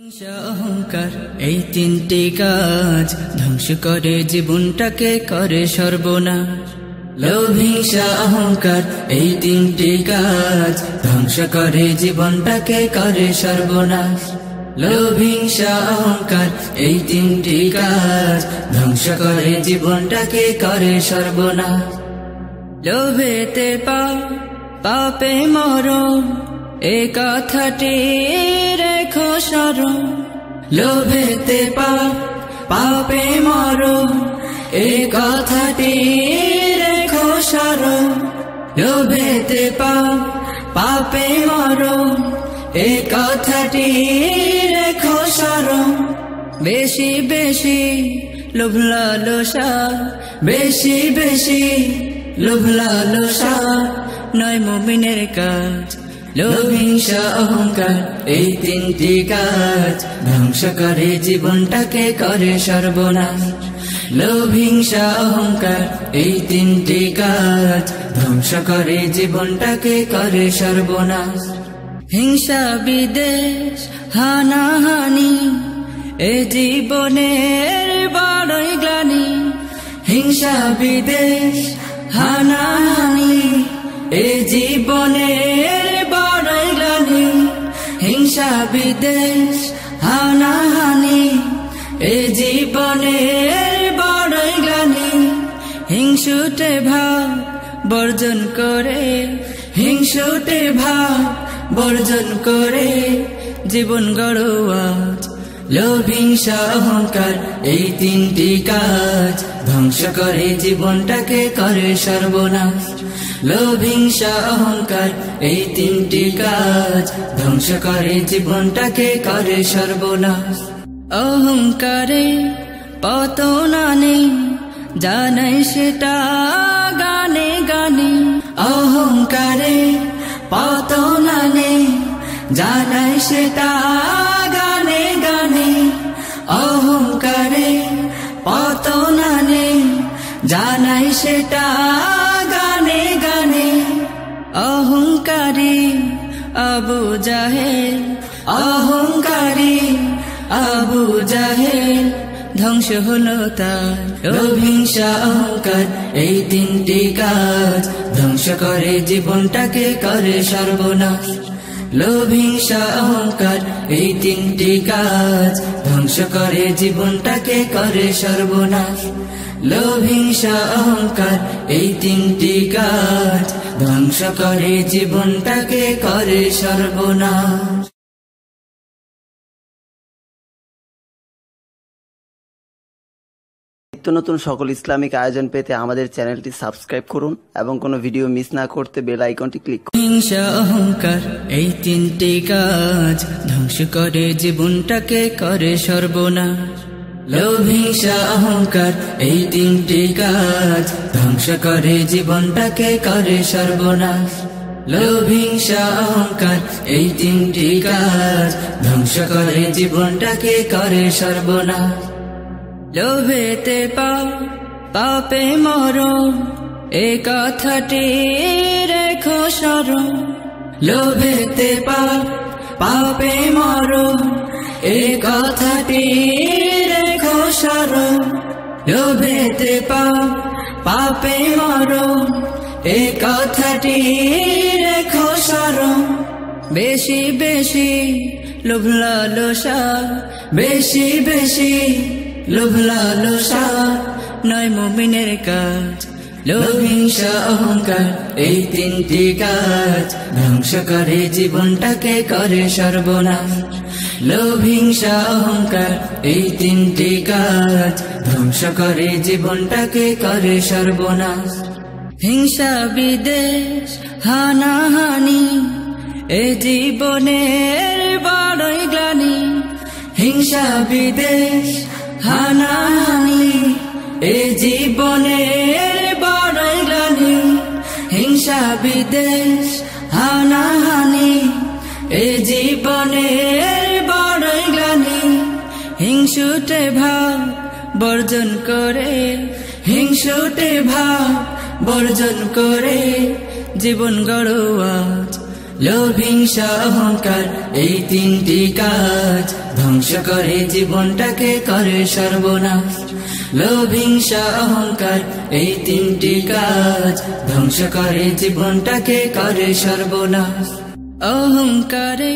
হিংসা অহংকার এই তিনটি কাজ ধ্বংস করে জীবনটাকে করে সর্বনাশ। লোভ হিংসা অহংকার এই তিনটি কাজ ধ্বংস করে জীবনটাকে করে সর্বনাশ। লোভ হিংসা অহংকার এই তিনটি কাজ ধ্বংস করে জীবনটাকে করে সর্বনাশ। লোভেতে পাপে মরণ এ কথাটি রেখো স্মরণ। লোভেতে পাপে মরণ এ কথাটি রেখো স্মরণ। লোভেতে পাপে মরণ এ কথাটি রেখো স্মরণ। বেশি বেশি লোভ লালসা, বেশি বেশি লোভ লালসা নয় মুমিনের কাজ। লোভ হিংসা অহংকার এই তিনটি কাজ ধ্বংস করে জীবনটাকে করে সর্বনাশ। লোভ হিংসা অহংকার এই তিনটি কাজ ধ্বংস করে জীবনটাকে করে সর্বনাশ। হিংসা বিদ্বেষ হানাহানি এ জীবনের বড়ই গ্লানি। হিংসা বিদ্বেষ হানাহানি এ জীবনের বড়ই গ্লানি। হিংসা বিদ্বেষ হানাহানি এ জীবনের বড়ই গ্লানি। হিংসুটে ভাব বর্জন করে, হিংসুটে ভাব বর্জন করে জীবন গড়ো আজ। লোভ হিংসা অহংকার এই তিনটি কাজ ধ্বংস করে জীবনটাকে করে সর্বনাশ। লোভ হিংসা অহংকার এই তিনটি কাজ ধ্বংস করে জীবনটাকে করে সর্বনাশ। অহংকারে পতন আনে জানাই সেটা গানে গানে। অহংকারে পতন আনে জানাই সেটা গানে গানে। অহংকারে পতন আনে জানাই সেটা গানে গানে। অহংকারী আবু জাহেল, অহংকারী আবু জাহেল ধ্বংস হলো তার। লোভ হিংসা অহংকার এই তিনটি কাজ ধ্বংস করে জীবনটাকে করে সর্বনাশ। লোভ হিংসা অহংকার এই তিনটি কাজ ধ্বংস করে জীবনটাকে করে সর্বনাশ। লোভ হিংসা অহংকার এই তিনটি কাজ ধ্বংস করে জীবনটাকে করে সর্বনাশ। নতুন সকল ইসলামিক আয়োজন পেতে আমাদের চ্যানেলটি সাবস্ক্রাইব করুন এবং কোনো ভিডিও মিস না করতে বেল আইকনটি ক্লিক করুন। হিংসা অহংকার এই তিনটি কাজ ধ্বংস করে জীবনটাকে করে সর্বনাশ। লোভ হিংসা অহংকার এই তিনটি কাজ ধ্বংস করে জীবনটাকে করে সর্বনাশ। লোভ হিংসা অহংকার এই তিনটি কাজ ধ্বংস করে জীবনটাকে করে সর্বনাশ। লোভেতে পাপে মরণ এ কথাটি রেখো স্মরণ। লোভেতে পাপে মরণ এ কথাটি রেখো স্মরণ। লোভেতে পাপে মরণ এ কথাটি রেখো স্মরণ। বেশি বেশি লোভ লালসা, বেশি বেশি লোভ লালসা নয় মুমিনের কাজ। লোভ হিংসা অহংকার এই তিনটি কাজ ধ্বংস করে জীবনটাকে করে সর্বনাশ। লোভ হিংসা অহংকার এই তিনটি কাজ ধ্বংস করে জীবনটাকে করে সর্বনাশ। হিংসা বিদ্বেষ হানাহানি এ জীবনের বড়ই গ্লানি। হিংসা বিদ্বেষ হানাহানি এ জীবনের বড়ই গ্লানি। হিংসা বিদ্বেষ হানাহানি এ জীবনের বড়ই গ্লানি। হিংসুটে ভাব বর্জন করে, হিংসুটে ভাব বর্জন করে জীবন গড়ো আজ। লোভ হিংসা অহংকার এই তিনটি কাজ ধ্বংস করে জীবনটাকে করে সর্বনাশ। লোভ হিংসা অহংকার এই তিনটি কাজ ধ্বংস করে জীবনটাকে করে সর্বনাশ। অহংকারে